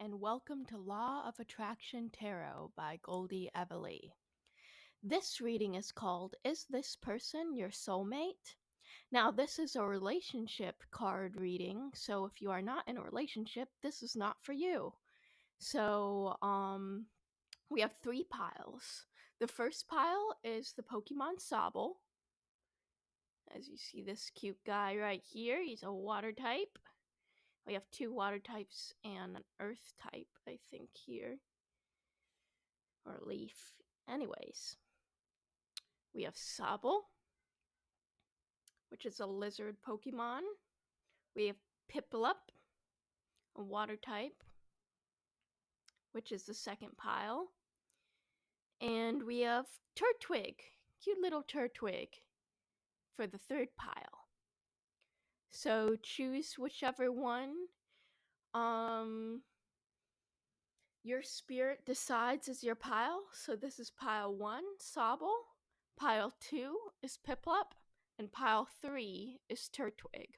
and welcome to Law of Attraction Tarot by Goldie Everly. This reading is called Is This Person Your Soulmate? Now, this is a relationship card reading, so if you are not in a relationship, this is not for you. So, we have 3 piles. The first pile is the Pokemon Sobble. As you see this cute guy right here, he's a water type. We have 2 water types and an earth type, I think, here. Or leaf. Anyways, we have Sobble, which is a lizard Pokemon. We have Piplup, a water type, which is the second pile. And we have Turtwig, cute little Turtwig, for the third pile. So choose whichever one your spirit decides is your pile. So this is pile 1, Sobble. Pile 2 is Piplup. And pile 3 is Turtwig.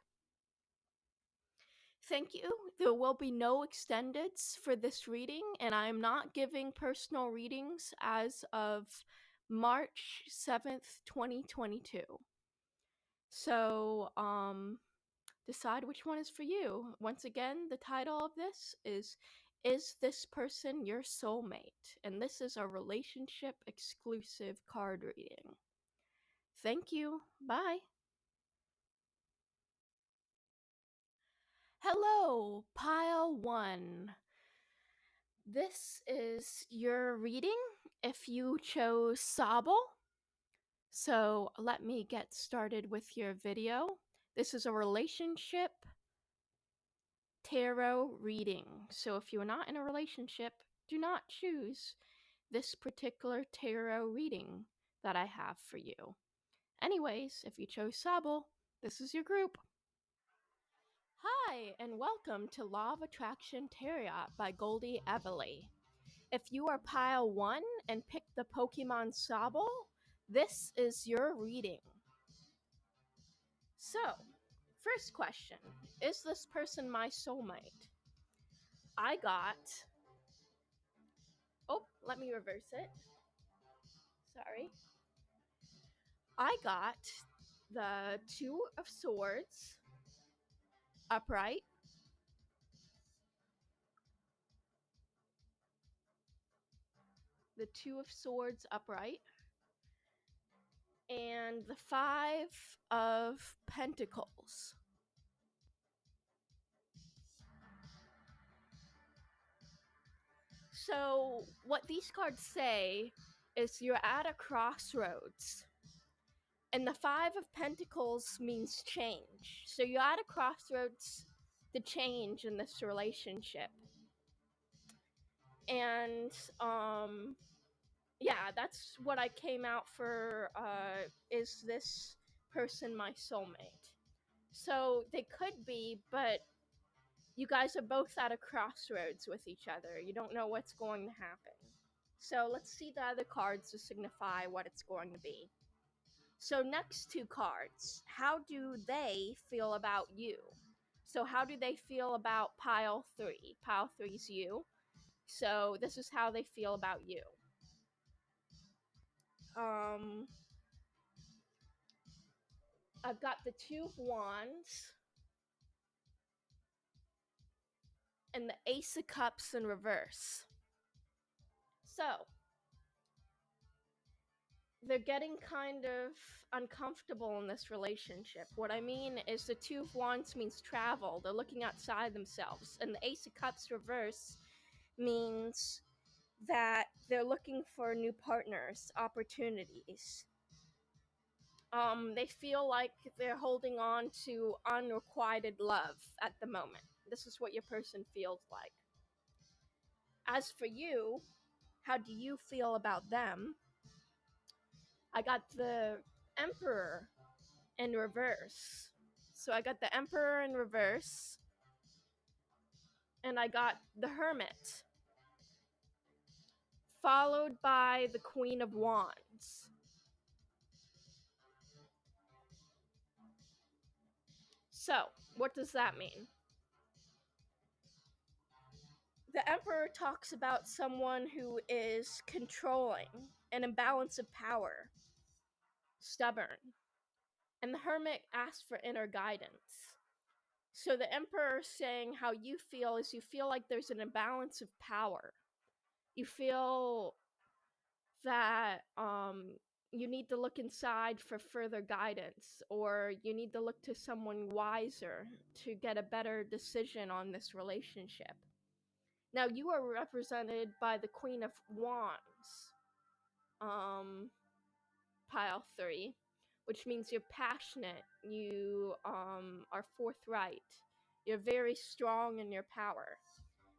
Thank you. There will be no extendeds for this reading, and I am not giving personal readings as of March 7th, 2022. So, decide which one is for you. Once again, the title of this Is This Person Your Soulmate? And this is a relationship exclusive card reading. Thank you. Bye. Hello, pile 1. This is your reading if you chose Sobble. So let me get started with your video. This is a relationship tarot reading. So if you are not in a relationship, do not choose this particular tarot reading that I have for you. Anyways, if you chose Sobble, this is your group. Hi, and welcome to Law of Attraction Tarot by Goldie Everly. If you are pile 1 and picked the Pokemon Sobble, this is your reading. So, first question, is this person my soulmate? I got... Oh, let me reverse it. Sorry. I got the 2 of Swords upright. The 2 of Swords upright. And the 5 of Pentacles. So, what these cards say is you're at a crossroads. And the 5 of Pentacles means change. So you're at a crossroads to change in this relationship. And, yeah, that's what I came out for, is this person my soulmate? So they could be, but you guys are both at a crossroads with each other. You don't know what's going to happen. So let's see the other cards to signify what it's going to be. So next 2 cards, how do they feel about you? So how do they feel about pile 3? Pile 3 is you. So this is how they feel about you. I've got the 2 of Wands and the Ace of Cups in reverse. So they're getting kind of uncomfortable in this relationship. What I mean is the 2 of Wands means travel. They're looking outside themselves. And the Ace of Cups reverse means that they're looking for new partners, opportunities. They feel like they're holding on to unrequited love at the moment. This is what your person feels like. As for you, how do you feel about them? I got the Emperor in reverse. So I got the Emperor in reverse. And I got the Hermit. Followed by the Queen of Wands. So, what does that mean? The Emperor talks about someone who is controlling, an imbalance of power, stubborn. And the Hermit asks for inner guidance. So the Emperor is saying how you feel is you feel like there's an imbalance of power. You feel that you need to look inside for further guidance, or you need to look to someone wiser to get a better decision on this relationship. Now you are represented by the Queen of Wands, pile 3, which means you're passionate, you are forthright, you're very strong in your power.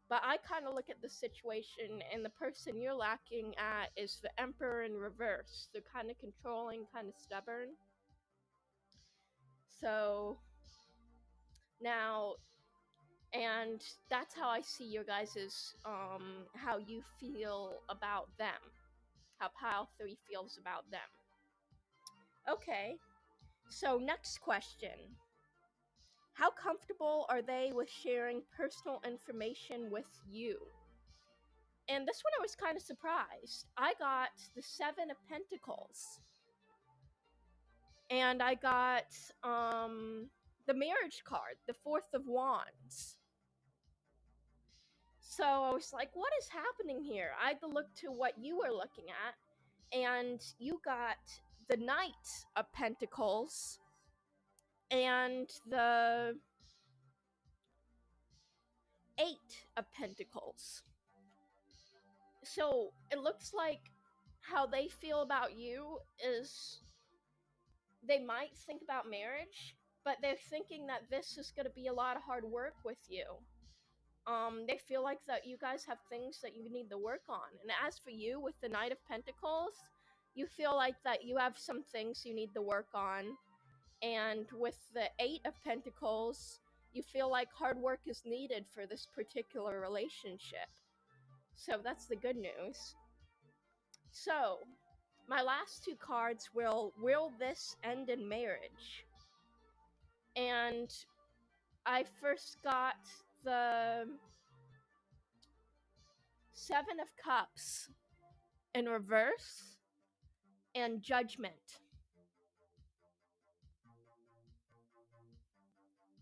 But I kind of look at the situation, and the person you're lacking at is the Emperor in reverse. They're kind of controlling, kind of stubborn. So now, and that's how I see your guys's how you feel about them, how pile 3 feels about them. Okay, so next question. How comfortable are they with sharing personal information with you? And this one I was kind of surprised. I got the 7 of Pentacles. And I got the marriage card, the 4th of Wands. So I was like, what is happening here? I had to look to what you were looking at. And you got the Knight of Pentacles and the 8 of Pentacles. So it looks like how they feel about you is they might think about marriage, but they're thinking that this is going to be a lot of hard work with you. They feel like that you guys have things that you need to work on. And as for you with the Knight of Pentacles, you feel like that you have some things you need to work on. And with the 8 of Pentacles, you feel like hard work is needed for this particular relationship. So that's the good news. So, my last 2 cards will this end in marriage? And I first got the 7 of Cups in reverse and Judgment.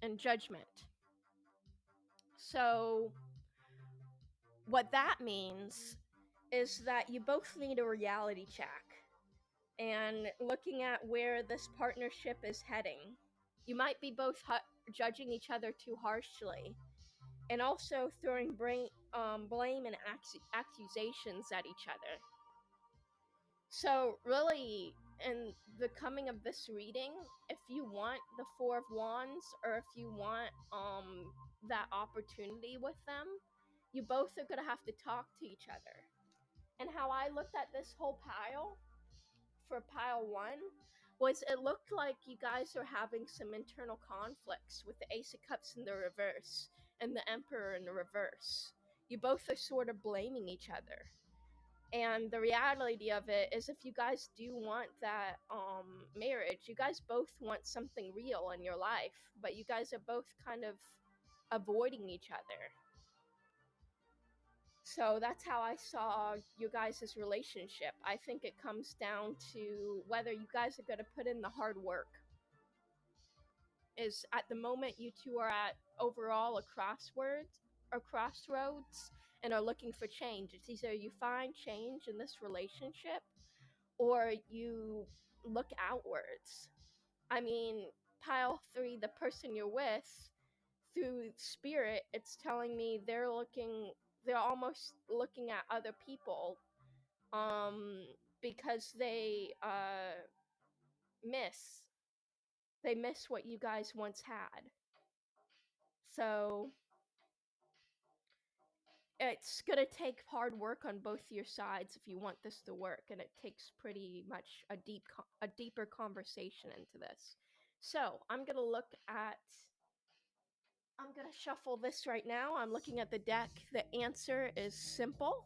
And Judgment. So what that means is that you both need a reality check and looking at where this partnership is heading. You might be both judging each other too harshly, and also throwing blame and accusations at each other. So really, in the coming of this reading, if you want the 4 of Wands, or if you want that opportunity with them, you both are going to have to talk to each other. And how I looked at this whole pile, for pile 1, was it looked like you guys are having some internal conflicts with the Ace of Cups in the reverse and the Emperor in the reverse. You both are sort of blaming each other. And the reality of it is, if you guys do want that marriage, you guys both want something real in your life, but you guys are both kind of avoiding each other. So that's how I saw you guys' relationship. I think it comes down to whether you guys are going to put in the hard work. Is at the moment you two are at overall a crossroads and are looking for change. It's either you find change in this relationship or you look outwards. I mean, pile 3, the person you're with, through spirit, it's telling me they're almost looking at other people because they miss what you guys once had. So it's gonna take hard work on both your sides if you want this to work, and it takes pretty much a deeper conversation into this. So I'm gonna shuffle this right now. I'm looking at the deck. The answer is simple,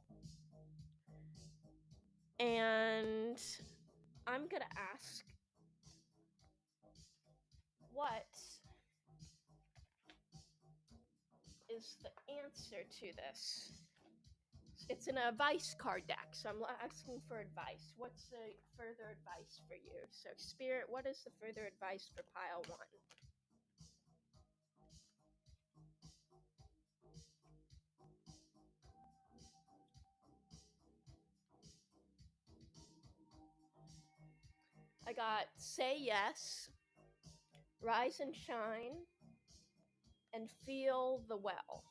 and I'm gonna ask, what is the answer to this? It's an advice card deck, so I'm asking for advice. What's the further advice for you? So, Spirit, what is the further advice for pile one? I got say yes, rise and shine, and feel the well.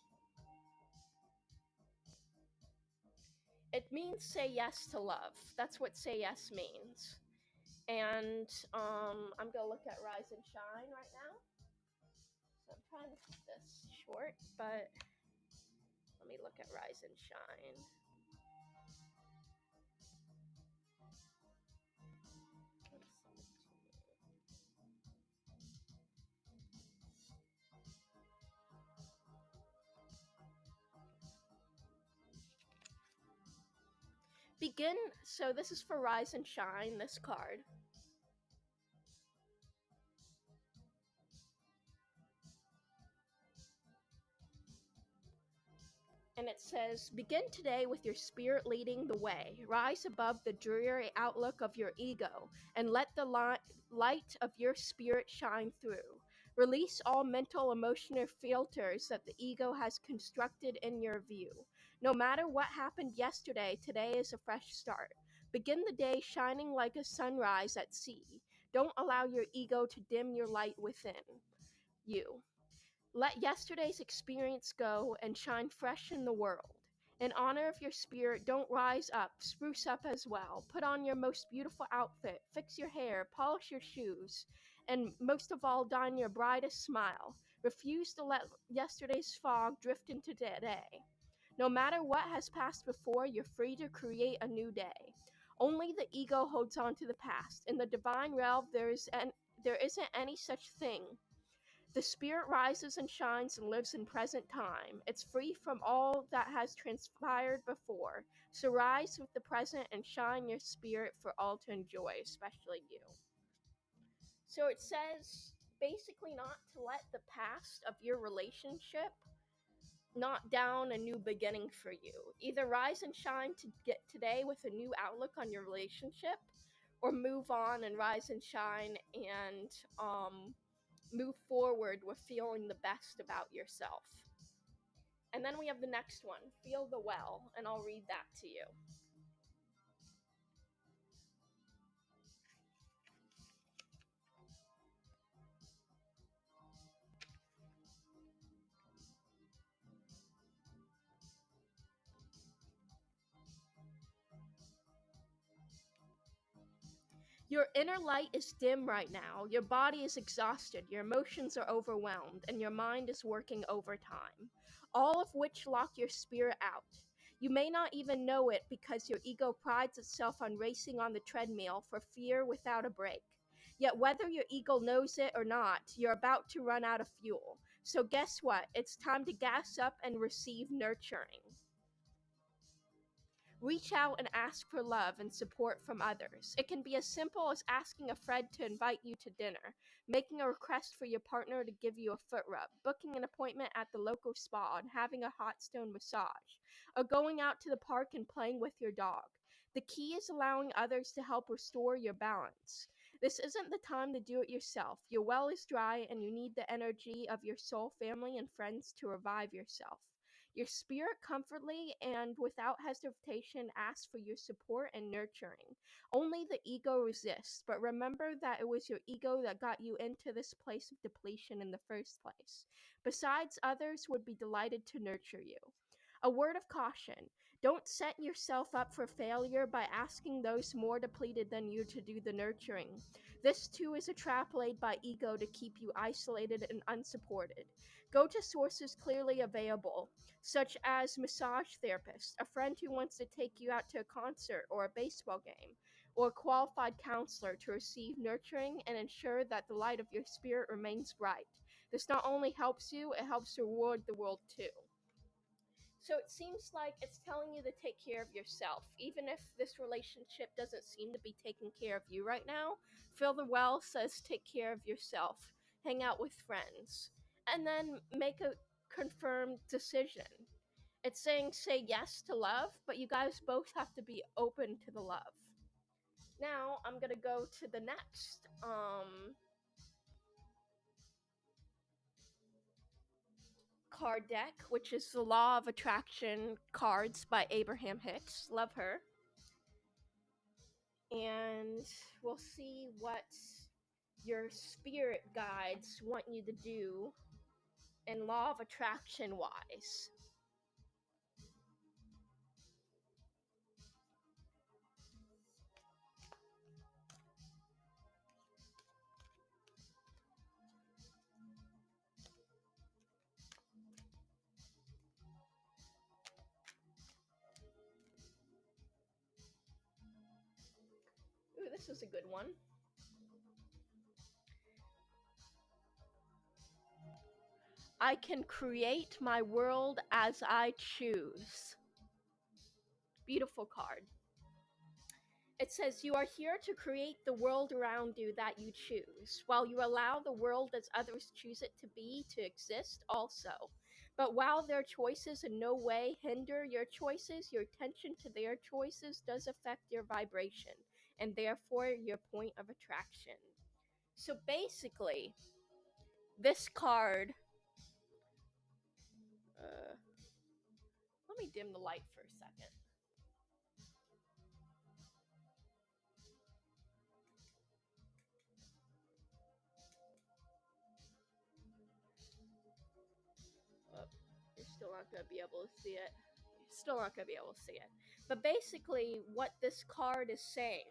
It means say yes to love. That's what say yes means. And I'm gonna look at rise and shine right now. So I'm trying to keep this short, but let me look at rise and shine. Begin. So this is for rise and shine. This card. And it says, begin today with your spirit leading the way. Rise above the dreary outlook of your ego and let the light of your spirit shine through. Release all mental emotional filters that the ego has constructed in your view. No matter what happened yesterday, today is a fresh start. Begin the day shining like a sunrise at sea. Don't allow your ego to dim your light within you. Let yesterday's experience go and shine fresh in the world. In honor of your spirit, don't rise up, spruce up as well. Put on your most beautiful outfit, fix your hair, polish your shoes, and most of all, don your brightest smile. Refuse to let yesterday's fog drift into today. No matter what has passed before, you're free to create a new day. Only the ego holds on to the past. In the divine realm, there isn't any such thing. The spirit rises and shines and lives in present time. It's free from all that has transpired before. So rise with the present and shine your spirit for all to enjoy, especially you. So it says basically not to let the past of your relationship knock down a new beginning for you. Either rise and shine to get today with a new outlook on your relationship, or move on and rise and shine and move forward with feeling the best about yourself. And then we have the next one, feel the well, and I'll read that to you. Your inner light is dim right now. Your body is exhausted, your emotions are overwhelmed, and your mind is working overtime, all of which lock your spirit out. You may not even know it because your ego prides itself on racing on the treadmill for fear without a break. Yet whether your ego knows it or not, you're about to run out of fuel. So guess what? It's time to gas up and receive nurturing. Reach out and ask for love and support from others. It can be as simple as asking a friend to invite you to dinner, making a request for your partner to give you a foot rub, booking an appointment at the local spa and having a hot stone massage, or going out to the park and playing with your dog. The key is allowing others to help restore your balance. This isn't the time to do it yourself. Your well is dry and you need the energy of your soul family and friends to revive yourself. Your spirit comfortably and without hesitation asks for your support and nurturing. Only the ego resists, but remember that it was your ego that got you into this place of depletion in the first place. Besides, others would be delighted to nurture you. A word of caution. Don't set yourself up for failure by asking those more depleted than you to do the nurturing. This too is a trap laid by ego to keep you isolated and unsupported. Go to sources clearly available, such as massage therapists, a friend who wants to take you out to a concert or a baseball game, or a qualified counselor to receive nurturing and ensure that the light of your spirit remains bright. This not only helps you, it helps reward the world too. So it seems like it's telling you to take care of yourself. Even if this relationship doesn't seem to be taking care of you right now, Phil the Well says take care of yourself. Hang out with friends. And then make a confirmed decision. It's saying say yes to love, but you guys both have to be open to the love. Now I'm gonna go to the next card deck, which is the Law of Attraction cards by Abraham Hicks. Love her. And we'll see what your spirit guides want you to do in Law of Attraction wise. Ooh, this is a good one. I can create my world as I choose. Beautiful card. It says you are here to create the world around you that you choose, while you allow the world as others choose it to be to exist also. But while their choices in no way hinder your choices, your attention to their choices does affect your vibration, and therefore your point of attraction. So basically, this card. Let me dim the light for a second. Oh, you're still not going to be able to see it. You're still not going to be able to see it. But basically, what this card is saying.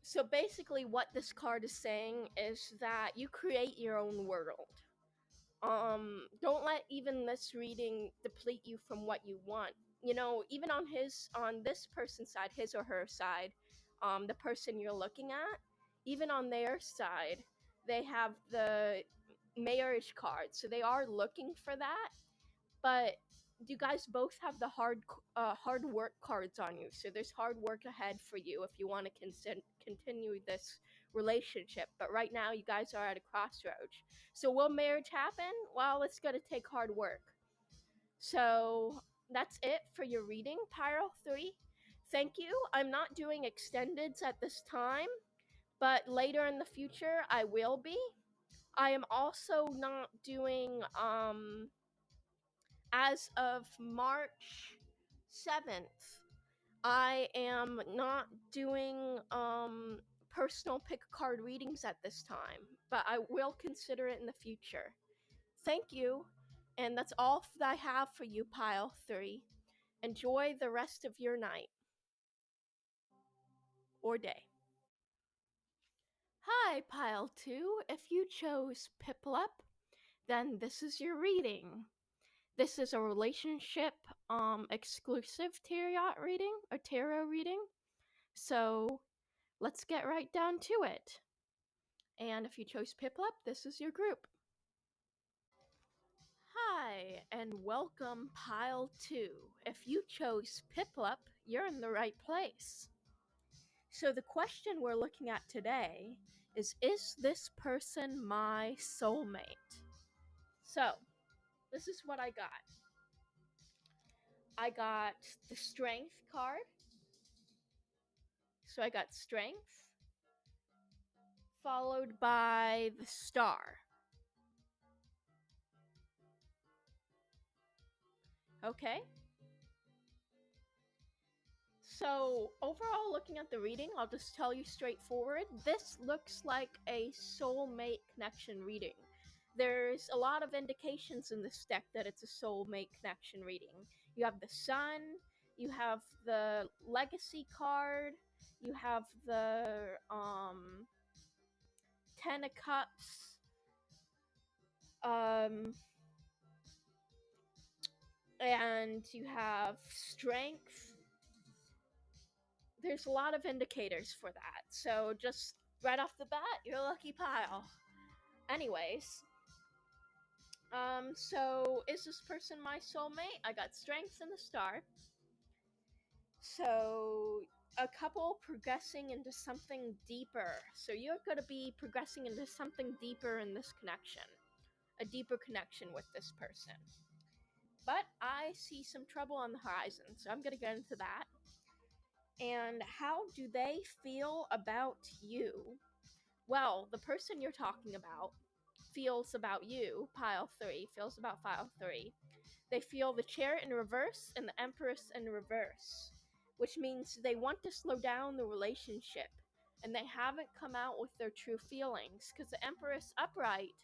So basically, what this card is saying is that you create your own world. Don't let even this reading deplete you from what you want. You know, even on this person's side, his or her side, the person you're looking at, even on their side, they have the marriage card, so they are looking for that. But you guys both have the hard work cards on you, so there's hard work ahead for you if you want to continue this relationship. But right now, you guys are at a crossroads. So will marriage happen? Well, it's gonna take hard work. So that's it for your reading, Pyro 3. Thank you. I'm not doing extendeds at this time, but later in the future I will be. I am also not doing as of March 7th, I am not doing personal pick card readings at this time, but I will consider it in the future. Thank you, and that's all that I have for you, Pile 3. Enjoy the rest of your night or day. Hi, Pile 2. If you chose Piplup, then this is your reading. This is a relationship exclusive tarot reading. So let's get right down to it. And if you chose Piplup, this is your group. Hi, and welcome Pile 2. If you chose Piplup, you're in the right place. So the question we're looking at today is this person my soulmate? So, this is what I got. I got the Strength card. So I got Strength, followed by the Star. Okay? So, overall, looking at the reading, I'll just tell you straightforward. This looks like a soulmate connection reading. There's a lot of indications in this deck that it's a soulmate connection reading. You have the Sun, you have the Legacy card, you have the Ten of Cups, and you have Strength. There's a lot of indicators for that. So just right off the bat, you're a lucky pile. Anyways, so is this person my soulmate? I got Strength and the Star. So a couple progressing into something deeper. So you're going to be progressing into something deeper in this connection, a deeper connection with this person. But I see some trouble on the horizon, so I'm going to get into that. And how do they feel about you? Well, the person you're talking about feels about you, pile 3, feels about pile 3. They feel the Chariot in reverse and the Empress in reverse, which means they want to slow down the relationship, and they haven't come out with their true feelings, because the Empress upright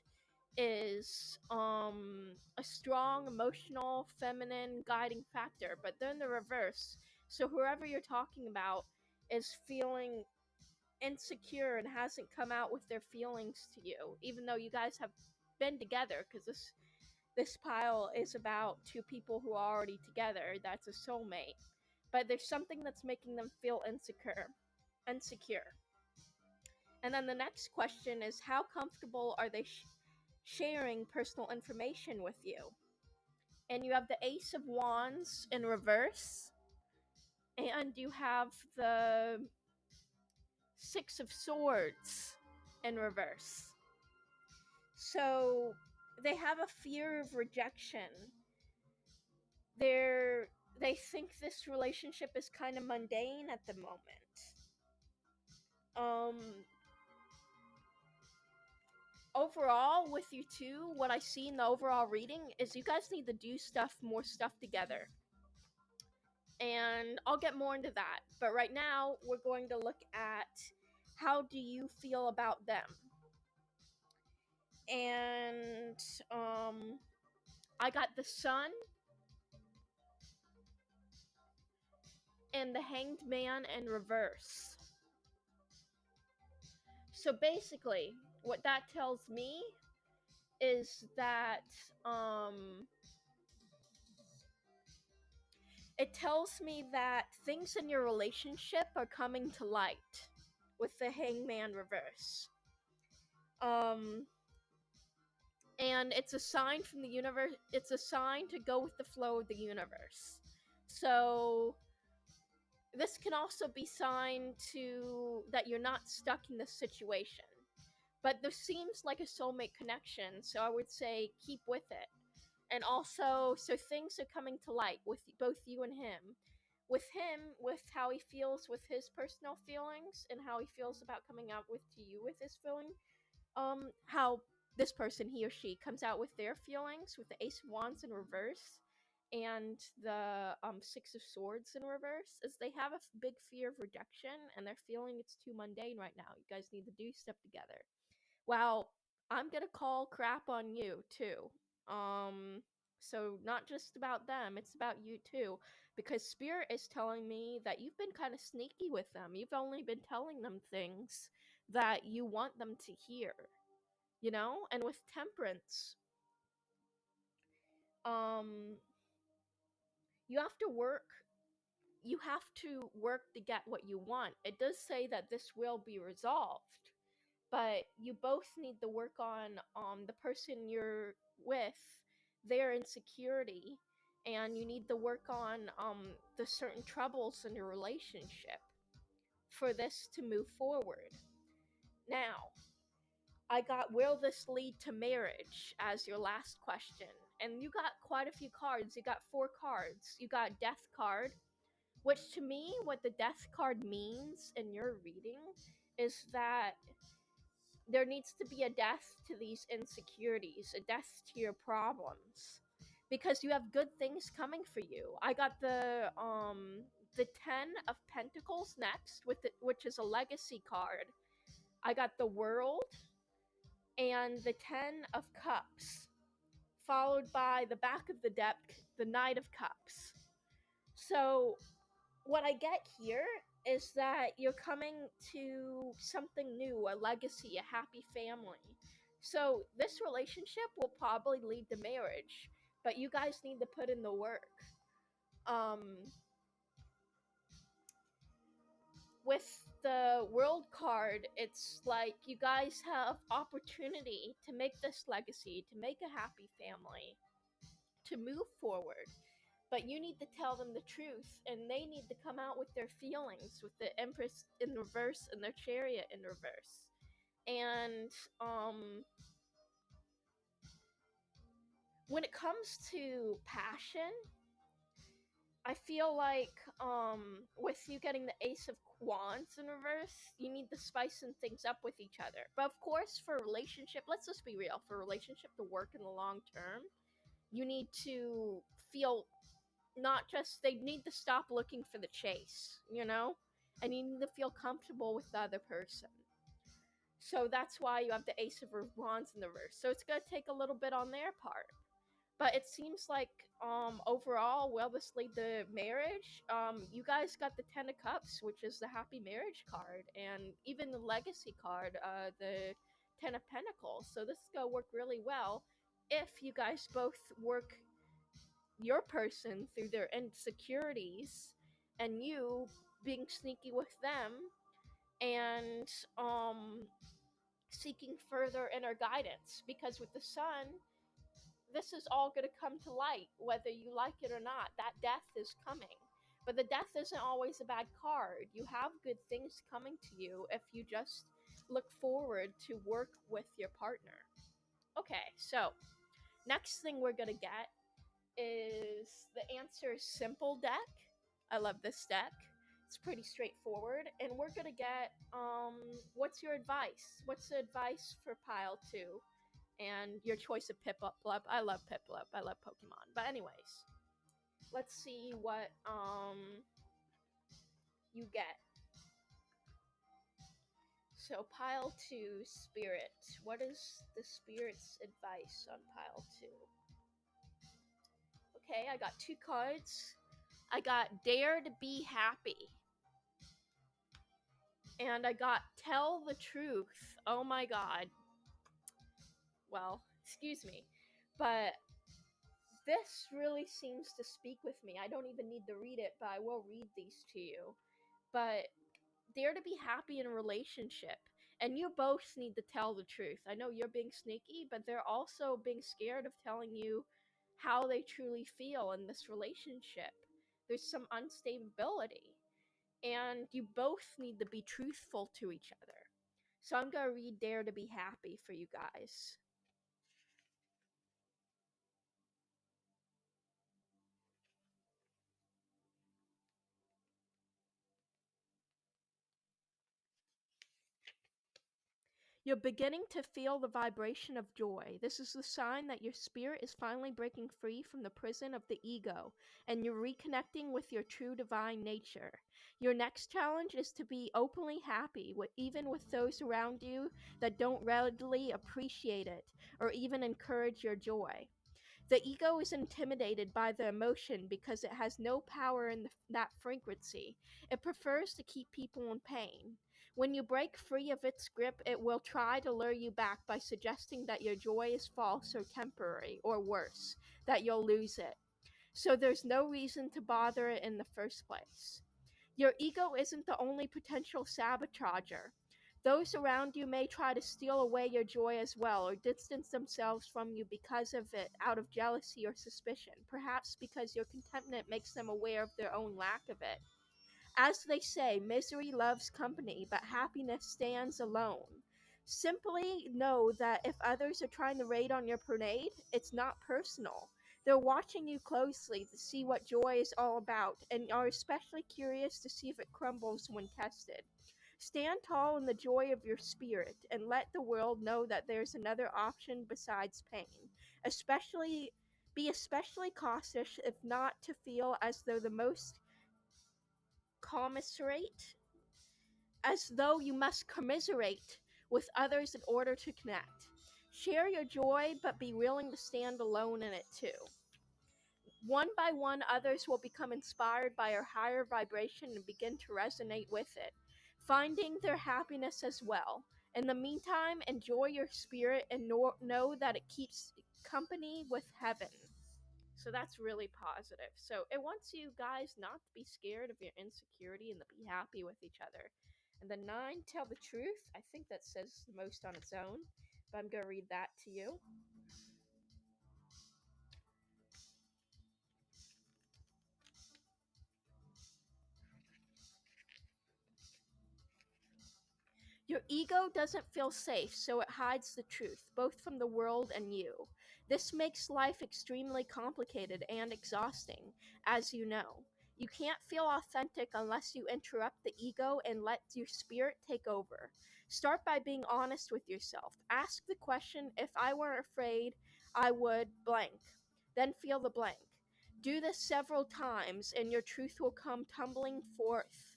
is a strong, emotional, feminine guiding factor, but they're in the reverse. So whoever you're talking about is feeling insecure and hasn't come out with their feelings to you, even though you guys have been together, because this pile is about two people who are already together. That's a soulmate. But there's something that's making them feel insecure. And then the next question is, how comfortable are they sharing personal information with you? And you have the Ace of Wands in reverse, and you have the Six of Swords in reverse. So they have a fear of rejection. They think this relationship is kind of mundane at the moment. Overall, with you two, what I see in the overall reading is you guys need to do more stuff together. And I'll get more into that. But right now, we're going to look at how do you feel about them. And I got the Sun and the Hanged Man in reverse. So basically, what that tells me is that it tells me that things in your relationship are coming to light with the Hangman reverse. And it's a sign from the universe. It's a sign to go with the flow of the universe. So this can also be sign to that you're not stuck in this situation. But this seems like a soulmate connection, so I would say keep with it. And also, so things are coming to light with both you and him. With him, with how he feels with his personal feelings, and how he feels about coming out to you with his feeling. How this person, he or she, comes out with their feelings with the Ace of Wands in reverse and the Six of Swords in reverse, is they have a big fear of rejection, and they're feeling it's too mundane right now. You guys need to do stuff together. Well, I'm gonna call crap on you too. So not just about them, it's about you too. Because Spirit is telling me that you've been kind of sneaky with them. You've only been telling them things that you want them to hear. You know? And with Temperance, you have to work to get what you want. It does say that this will be resolved, but you both need to work on the person you're with, their insecurity, and you need to work on the certain troubles in your relationship for this to move forward. Now, I got, will this lead to marriage as your last question? And you got quite a few cards. You got 4 cards. You got Death card, which to me, what the Death card means in your reading is that there needs to be a death to these insecurities, a death to your problems, because you have good things coming for you. I got the 10 of Pentacles next, which is a legacy card. I got the World and the 10 of Cups, followed by the back of the deck, the Knight of Cups. So what I get here is that you're coming to something new, a legacy, a happy family. So this relationship will probably lead to marriage, but you guys need to put in the work. With the World card, it's like you guys have opportunity to make this legacy, to make a happy family, to move forward. but you need to tell them the truth, and they need to come out with their feelings, with the Empress in reverse and their Chariot in reverse. And when it comes to passion, I feel like with you getting the Ace of Wands in reverse, you need to spice things up with each other. But of course, for a relationship, let's just be real, for a relationship to work in the long term, you need to feel not just, they need to stop looking for the chase, you know? And you need to feel comfortable with the other person. So that's why you have the Ace of Wands in the reverse. So it's going to take a little bit on their part. But it seems like overall, will this lead to marriage? You guys got the Ten of Cups, which is the happy marriage card, and even the legacy card, the Ten of Pentacles. So this is going to work really well if you guys both work your person through their insecurities and you being sneaky with them and seeking further inner guidance. Because with the Sun, this is all going to come to light, whether you like it or not. That death is coming. But the death isn't always a bad card. You have good things coming to you if you just look forward to work with your partner. Okay, so next thing we're going to get is the Answer Simple deck. I love this deck. It's pretty straightforward. And we're going to get, what's your advice? What's the advice for pile 2? And your choice of Piplup. I love Piplup. I love Pokemon. But anyways, let's see what you get. So pile 2, Spirit. What is the Spirit's advice on pile 2? Okay, I got 2 cards. I got Dare to Be Happy. And I got Tell the Truth. Oh my god. Well, excuse me. But this really seems to speak with me. I don't even need to read it, but I will read these to you. But dare to be happy in a relationship. And you both need to tell the truth. I know you're being sneaky, but they're also being scared of telling you how they truly feel in this relationship. There's some unstability. And you both need to be truthful to each other. So I'm going to read Dare to Be Happy for you guys. You're beginning to feel the vibration of joy. This is the sign that your spirit is finally breaking free from the prison of the ego, and you're reconnecting with your true divine nature. Your next challenge is to be openly happy, even with those around you that don't readily appreciate it or even encourage your joy. The ego is intimidated by the emotion because it has no power in that frequency. It prefers to keep people in pain. When you break free of its grip, it will try to lure you back by suggesting that your joy is false or temporary, or worse, that you'll lose it. So there's no reason to bother it in the first place. Your ego isn't the only potential sabotager. Those around you may try to steal away your joy as well, or distance themselves from you because of it, out of jealousy or suspicion, perhaps because your contentment makes them aware of their own lack of it. As they say, misery loves company, but happiness stands alone. Simply know that if others are trying to raid on your parade, it's not personal. They're watching you closely to see what joy is all about, and are especially curious to see if it crumbles when tested. Stand tall in the joy of your spirit, and let the world know that there's another option besides pain. Be especially cautious if not to feel as though the most commiserate, as though you must commiserate with others in order to connect. Share your joy, but be willing to stand alone in it too. One by one, others will become inspired by your higher vibration and begin to resonate with it, finding their happiness as well. In the meantime, enjoy your spirit and know that it keeps company with heaven. So that's really positive. So it wants you guys not to be scared of your insecurity and to be happy with each other. And the 9, Tell the Truth. I think that says the most on its own, but I'm going to read that to you. Your ego doesn't feel safe, so it hides the truth, both from the world and you. This makes life extremely complicated and exhausting, as you know. You can't feel authentic unless you interrupt the ego and let your spirit take over. Start by being honest with yourself. Ask the question, if I weren't afraid, I would blank. Then feel the blank. Do this several times, and your truth will come tumbling forth.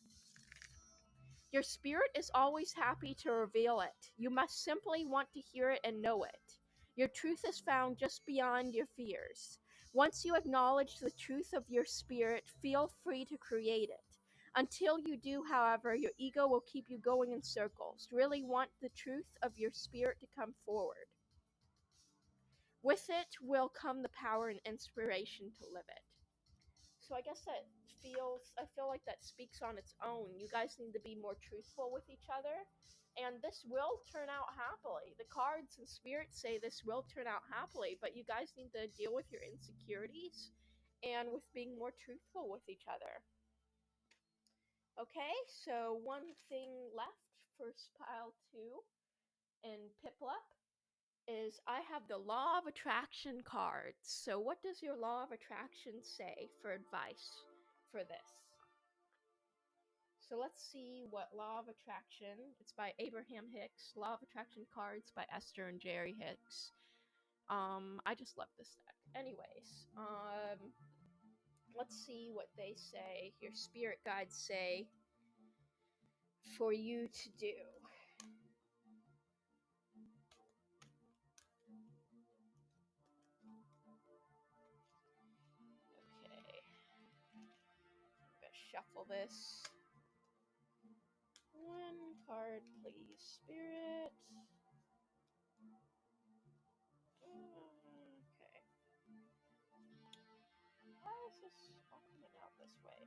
Your spirit is always happy to reveal it. You must simply want to hear it and know it. Your truth is found just beyond your fears. Once you acknowledge the truth of your spirit, feel free to create it. Until you do, however, your ego will keep you going in circles. Really want the truth of your spirit to come forward. With it will come the power and inspiration to live it. So I guess I feel like that speaks on its own. You guys need to be more truthful with each other, and this will turn out happily. The cards and spirits say this will turn out happily, but you guys need to deal with your insecurities and with being more truthful with each other. Okay, so one thing left for pile 2 in Piplup is I have the Law of Attraction cards. So what does your Law of Attraction say for advice for this? So let's see what Law of Attraction. It's by Abraham Hicks. Law of Attraction cards by Esther and Jerry Hicks. I just love this deck. Anyways, let's see what they say. Your spirit guides say for you to do. Okay, I'm gonna shuffle this. One card, please, spirit. Okay. Why is this all coming out this way?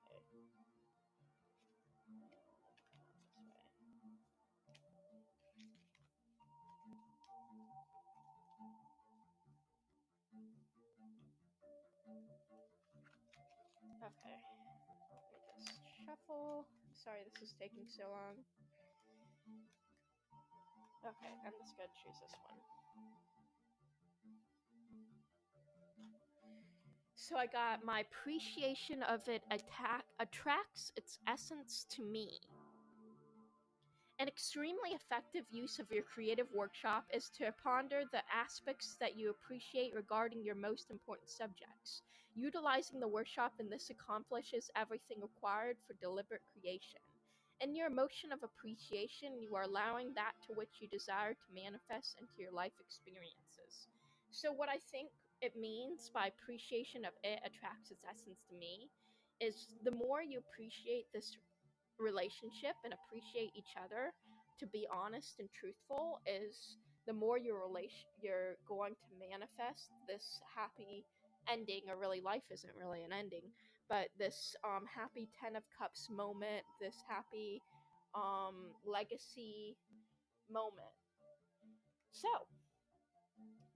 Okay. This way. Okay. Let me just shuffle. Sorry this is taking so long. Okay, I'm just gonna choose this one. So I got my appreciation of it attracts its essence to me. An extremely effective use of your creative workshop is to ponder the aspects that you appreciate regarding your most important subjects. Utilizing the workshop in this accomplishes everything required for deliberate creation. In your emotion of appreciation, you are allowing that to which you desire to manifest into your life experiences. So, what I think it means by appreciation of it attracts its essence to me is the more you appreciate this relationship and appreciate each other, to be honest and truthful, is the more you're going to manifest this happy ending, or really life isn't really an ending, but this happy 10 of cups moment, this happy legacy moment. So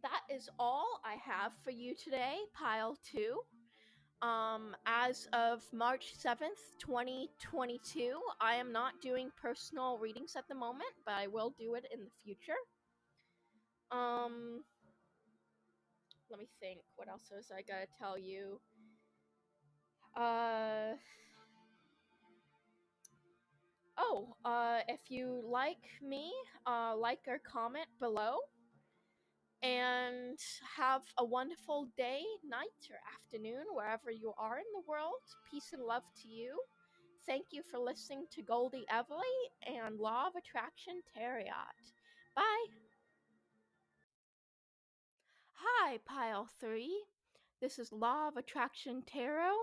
that is all I have for you today, pile 2. As of March 7th, 2022, I am not doing personal readings at the moment, but I will do it in the future. Let me think. What else was I gotta tell you? If you like me, like or comment below. And have a wonderful day, night, or afternoon, wherever you are in the world. Peace and love to you. Thank you for listening to Goldie Everly and Law of Attraction Tarot. Bye. Hi, Pile 3. This is Law of Attraction Tarot.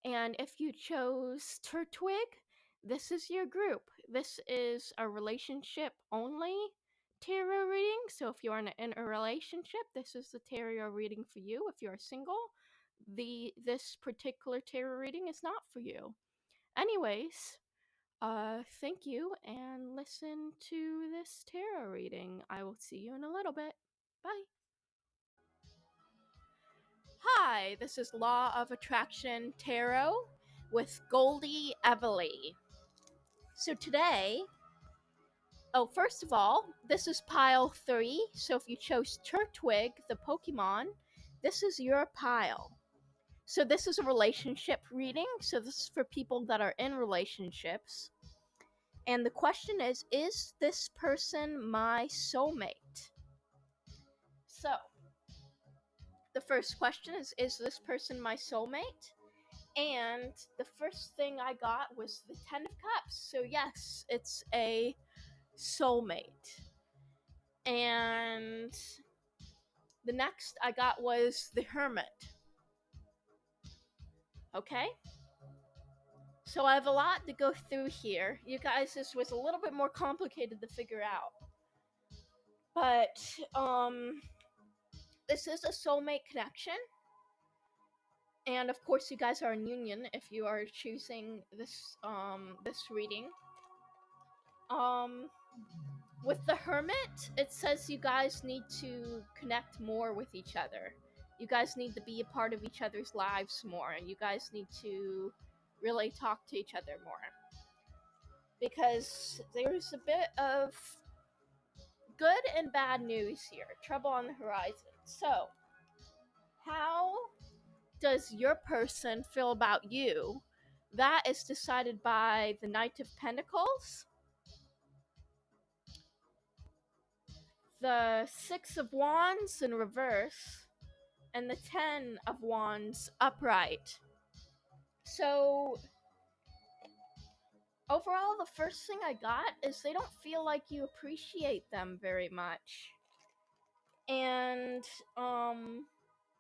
And if you chose Turtwig, this is your group. This is a relationship only tarot reading. So if you're in a relationship, this is the tarot reading for you. If you're single, this particular tarot reading is not for you. Anyways, thank you, and listen to this tarot reading. I will see you in a little bit. Bye. Hi, this is Law of Attraction Tarot with Goldie Everly. So today, first of all, this is pile 3. So if you chose Turtwig, the Pokemon, this is your pile. So this is a relationship reading. So this is for people that are in relationships. And the question is this person my soulmate? So, the first question is this person my soulmate? And the first thing I got was the Ten of Cups. So yes, it's a soulmate. And the next I got was the Hermit. Okay? So I have a lot to go through here. You guys, this was a little bit more complicated to figure out. But, this is a soulmate connection. And of course you guys are in union if you are choosing this, this reading. With the Hermit, it says you guys need to connect more with each other. You guys need to be a part of each other's lives more, and you guys need to really talk to each other more. Because there's a bit of good and bad news here. Trouble on the horizon. So, how does your person feel about you? That is decided by the Knight of Pentacles, the Six of Wands in reverse, and the Ten of Wands upright. So, overall, the first thing I got is they don't feel like you appreciate them very much. And,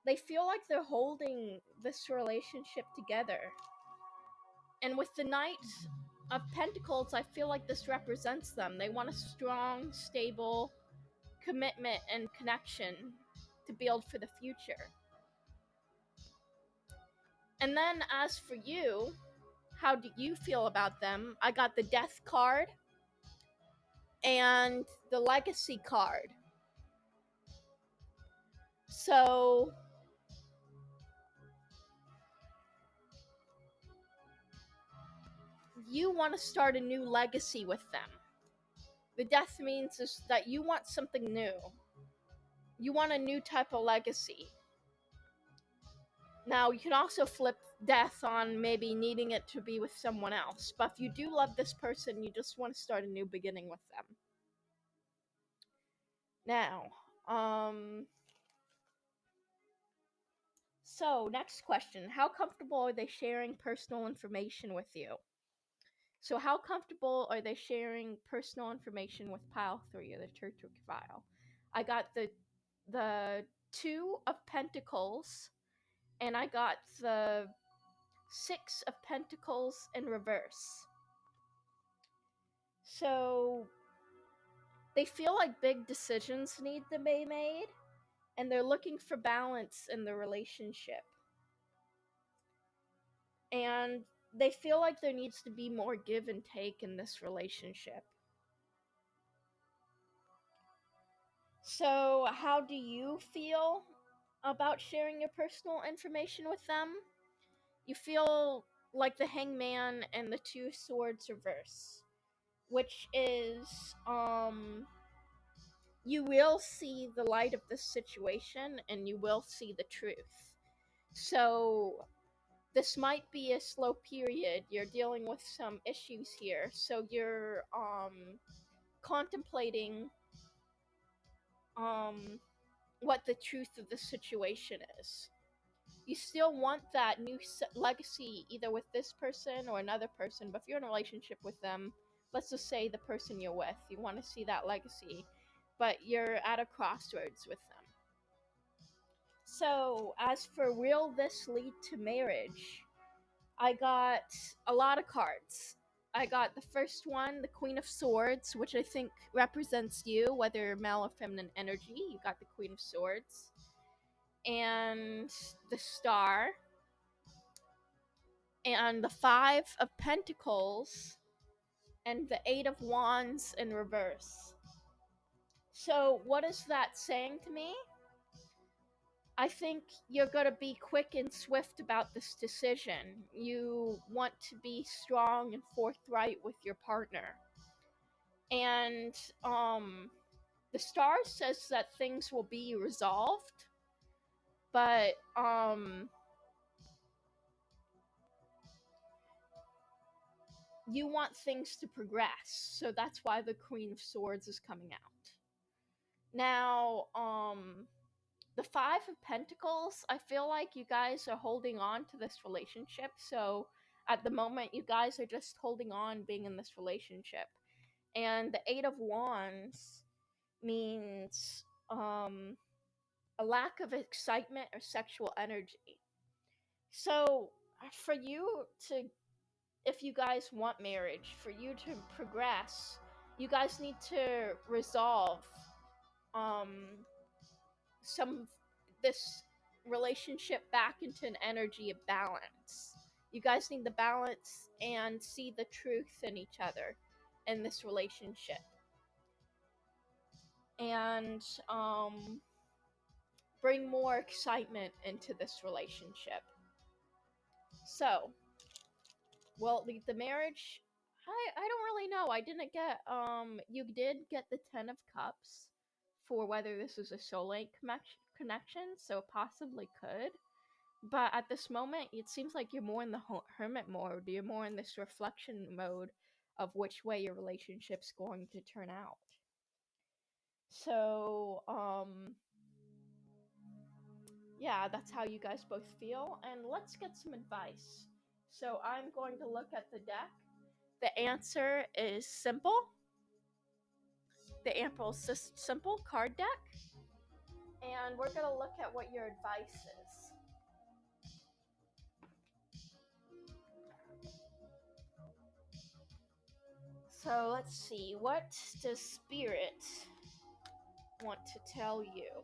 they feel like they're holding this relationship together. And with the Knight of Pentacles, I feel like this represents them. They want a strong, stable commitment and connection to build for the future. And then as for you, how do you feel about them? I got the Death card and the Legacy card. So, you want to start a new legacy with them. The Death means is that you want something new. You want a new type of legacy. Now, you can also flip Death on maybe needing it to be with someone else. But if you do love this person, you just want to start a new beginning with them. Now, so next question. How comfortable are they sharing personal information with you? So how comfortable are they sharing personal information with pile 3 of the Turtwig file? I got the Two of Pentacles, and I got the Six of Pentacles in reverse. So they feel like big decisions need to be made, and they're looking for balance in the relationship. And they feel like there needs to be more give and take in this relationship. So, how do you feel about sharing your personal information with them? You feel like the Hangman and the Two Swords reverse, which is, you will see the light of this situation and you will see the truth. So, this might be a slow period. You're dealing with some issues here, so you're, contemplating, what the truth of the situation is. You still want that new legacy either with this person or another person, but if you're in a relationship with them, let's just say the person you're with, you want to see that legacy, but you're at a crossroads with them. So, as for will this lead to marriage, I got a lot of cards. I got the first one, the Queen of Swords, which I think represents you, whether male or feminine energy. You got the Queen of Swords. And the Star. And the Five of Pentacles. And the Eight of Wands in reverse. So, what is that saying to me? I think you're going to be quick and swift about this decision. You want to be strong and forthright with your partner. And the star says that things will be resolved, but you want things to progress. So that's why the Queen of Swords is coming out. Now, the Five of Pentacles, I feel like you guys are holding on to this relationship. So at the moment, you guys are just holding on being in this relationship. And the Eight of Wands means a lack of excitement or sexual energy. So for you to, if you guys want marriage, for you to progress, you guys need to resolve um some this relationship back into an energy of balance. You guys need to balance and see the truth in each other in this relationship. And bring more excitement into this relationship. So, well, the marriage, I don't really know. I didn't get you did get the 10 of cups for whether this is a soulmate connection, so possibly could. But at this moment, it seems like you're more in the hermit mode. You're more in this reflection mode of which way your relationship's going to turn out. So, yeah, that's how you guys both feel. And let's get some advice. So I'm going to look at the deck. The answer is simple. The Ample Simple card deck. And we're going to look at what your advice is. So let's see. What does Spirit want to tell you?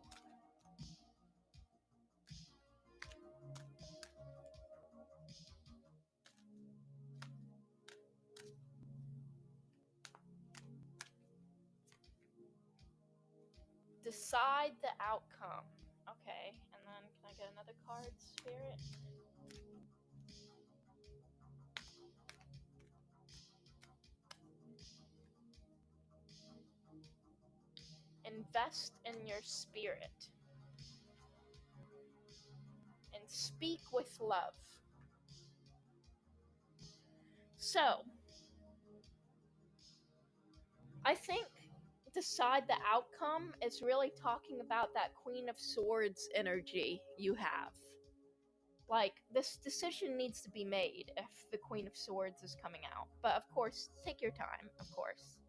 Decide the outcome. Okay, and then can I get another card, Spirit? Invest in your spirit. And speak with love. So, I think decide the outcome is really talking about that Queen of Swords energy you have. Like, this decision needs to be made if the Queen of Swords is coming out. But of course, take your time, of course.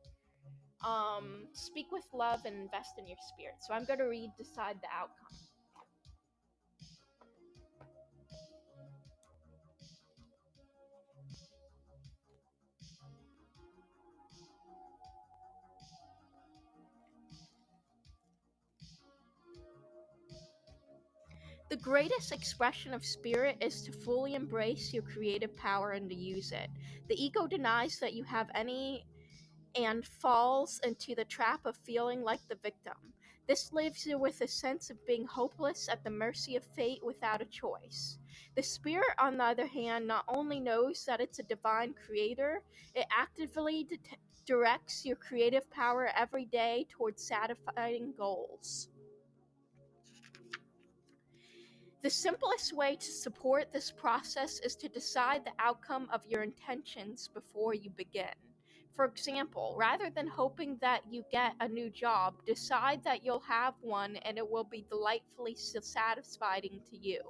Speak with love and invest in your spirit. So I'm going to read Decide the Outcome. The greatest expression of spirit is to fully embrace your creative power and to use it. The ego denies that you have any and falls into the trap of feeling like the victim. This leaves you with a sense of being hopeless at the mercy of fate without a choice. The spirit, on the other hand, not only knows that it's a divine creator, it actively directs your creative power every day towards satisfying goals. The simplest way to support this process is to decide the outcome of your intentions before you begin. For example, rather than hoping that you get a new job, decide that you'll have one and it will be delightfully satisfying to you.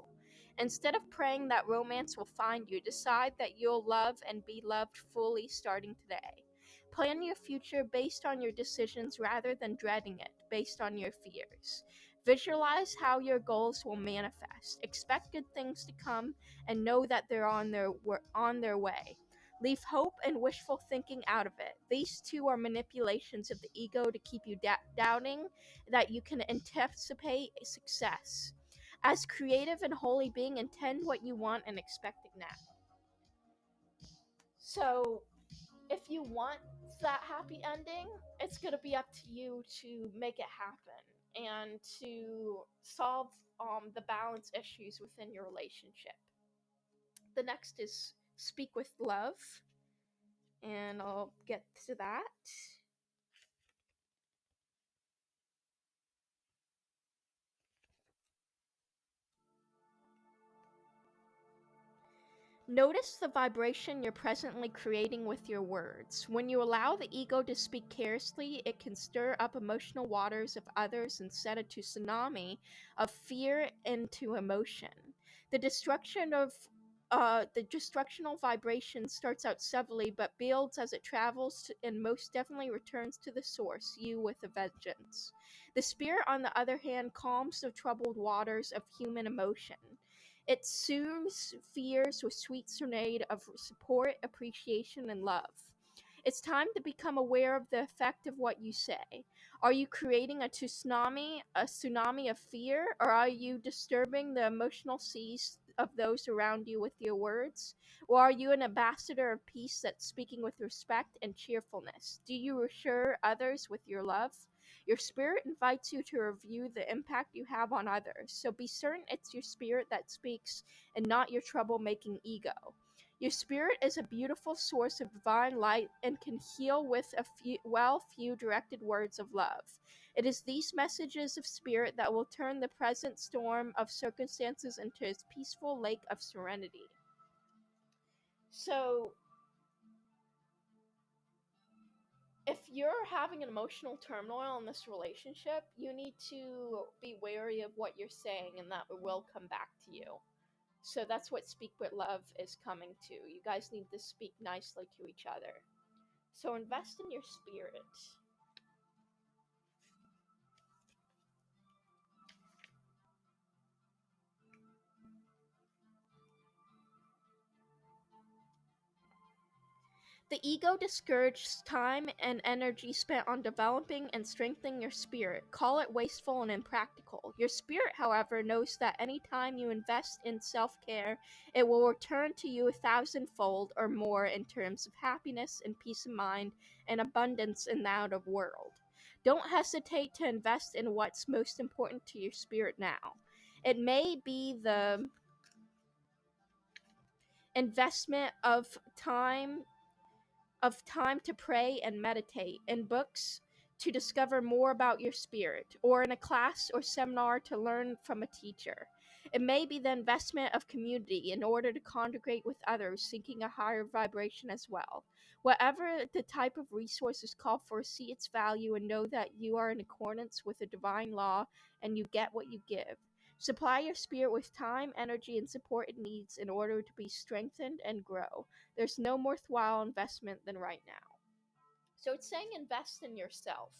Instead of praying that romance will find you, decide that you'll love and be loved fully starting today. Plan your future based on your decisions rather than dreading it based on your fears. Visualize how your goals will manifest. Expect good things to come and know that they're on their way. Leave hope and wishful thinking out of it. These two are manipulations of the ego to keep you doubting that you can anticipate success. As creative and holy being, intend what you want and expect it now. So, if you want that happy ending, it's going to be up to you to make it happen. and to solve the balance issues within your relationship. The next is speak with love, and I'll get to that. Notice the vibration you're presently creating with your words. When you allow the ego to speak carelessly, it can stir up emotional waters of others and set a tsunami of fear into emotion. The the destructional vibration starts out subtly but builds as it travels and most definitely returns to the source, you with a vengeance. The spirit, on the other hand, calms the troubled waters of human emotion. It soothes fears with sweet serenade of support, appreciation, and love. It's time to become aware of the effect of what you say. Are you creating a tsunami of fear, or are you disturbing the emotional seas of those around you with your words? Or are you an ambassador of peace that's speaking with respect and cheerfulness? Do you reassure others with your love? Your spirit invites you to review the impact you have on others, so be certain it's your spirit that speaks and not your troublemaking ego. Your spirit is a beautiful source of divine light and can heal with a few directed words of love. It is these messages of spirit that will turn the present storm of circumstances into a peaceful lake of serenity. So, if you're having an emotional turmoil in this relationship, you need to be wary of what you're saying, and that will come back to you. So that's what Speak with Love is coming to. You guys need to speak nicely to each other. So invest in your spirit. The ego discourages time and energy spent on developing and strengthening your spirit. Call it wasteful and impractical. Your spirit, however, knows that any time you invest in self-care, it will return to you a thousandfold or more in terms of happiness and peace of mind and abundance in the outer world. Don't hesitate to invest in what's most important to your spirit now. It may be the investment of time to pray and meditate, in books to discover more about your spirit, or in a class or seminar to learn from a teacher. It may be the investment of community in order to congregate with others seeking a higher vibration as well. Whatever the type of resources called for, see its value and know that you are in accordance with the divine law and you get what you give. Supply your spirit with time, energy, and support it needs in order to be strengthened and grow. There's no more worthwhile investment than right now. So it's saying invest in yourself.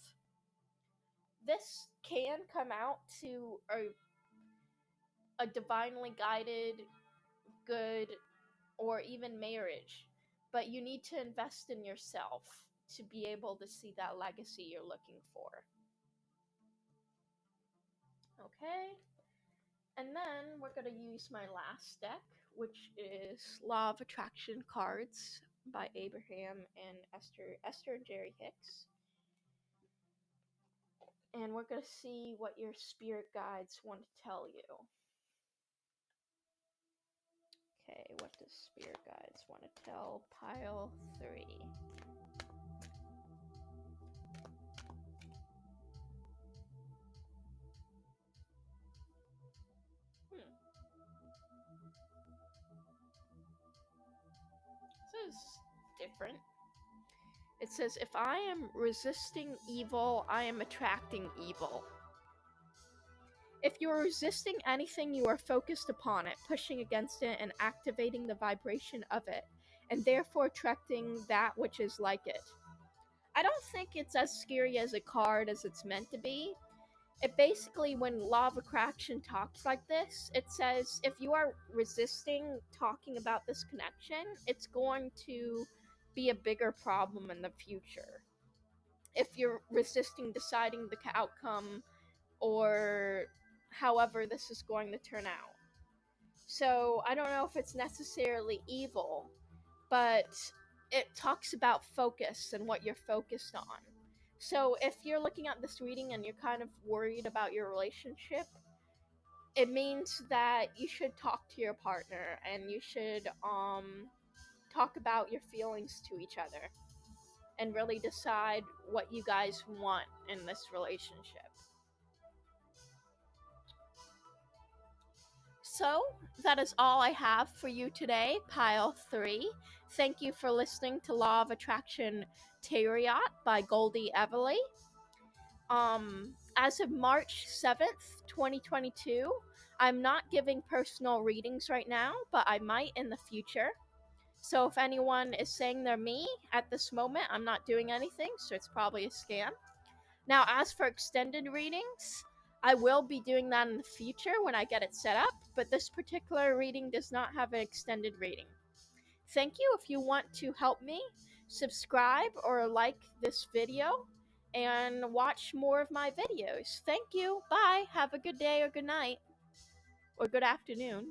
This can come out to a divinely guided, good, or even marriage, but you need to invest in yourself to be able to see that legacy you're looking for. Okay? And then we're going to use my last deck, which is Law of Attraction cards by Abraham and Esther and Jerry Hicks. And we're going to see what your spirit guides want to tell you. Okay, what does spirit guides want to tell pile 3? This is different. It says, if I am resisting evil, I am attracting evil. If you are resisting anything, you are focused upon it, pushing against it, and activating the vibration of it, and therefore attracting that which is like it. I don't think it's as scary as a card as it's meant to be. It basically, when Law of Attraction talks like this, it says if you are resisting talking about this connection, it's going to be a bigger problem in the future. If you're resisting deciding the outcome or however this is going to turn out. So I don't know if it's necessarily evil, but it talks about focus and what you're focused on. So if you're looking at this reading and you're kind of worried about your relationship, it means that you should talk to your partner and you should talk about your feelings to each other and really decide what you guys want in this relationship. So, that is all I have for you today, Pile 3. Thank you for listening to Law of Attraction Tarot by Goldie Everly. As of March 7th, 2022, I'm not giving personal readings right now, but I might in the future. So if anyone is saying they're me at this moment, I'm not doing anything, so it's probably a scam. Now, as for extended readings, I will be doing that in the future when I get it set up, but this particular reading does not have an extended reading. Thank you. If you want to help me, subscribe or like this video and watch more of my videos. Thank you. Bye. Have a good day or good night or good afternoon.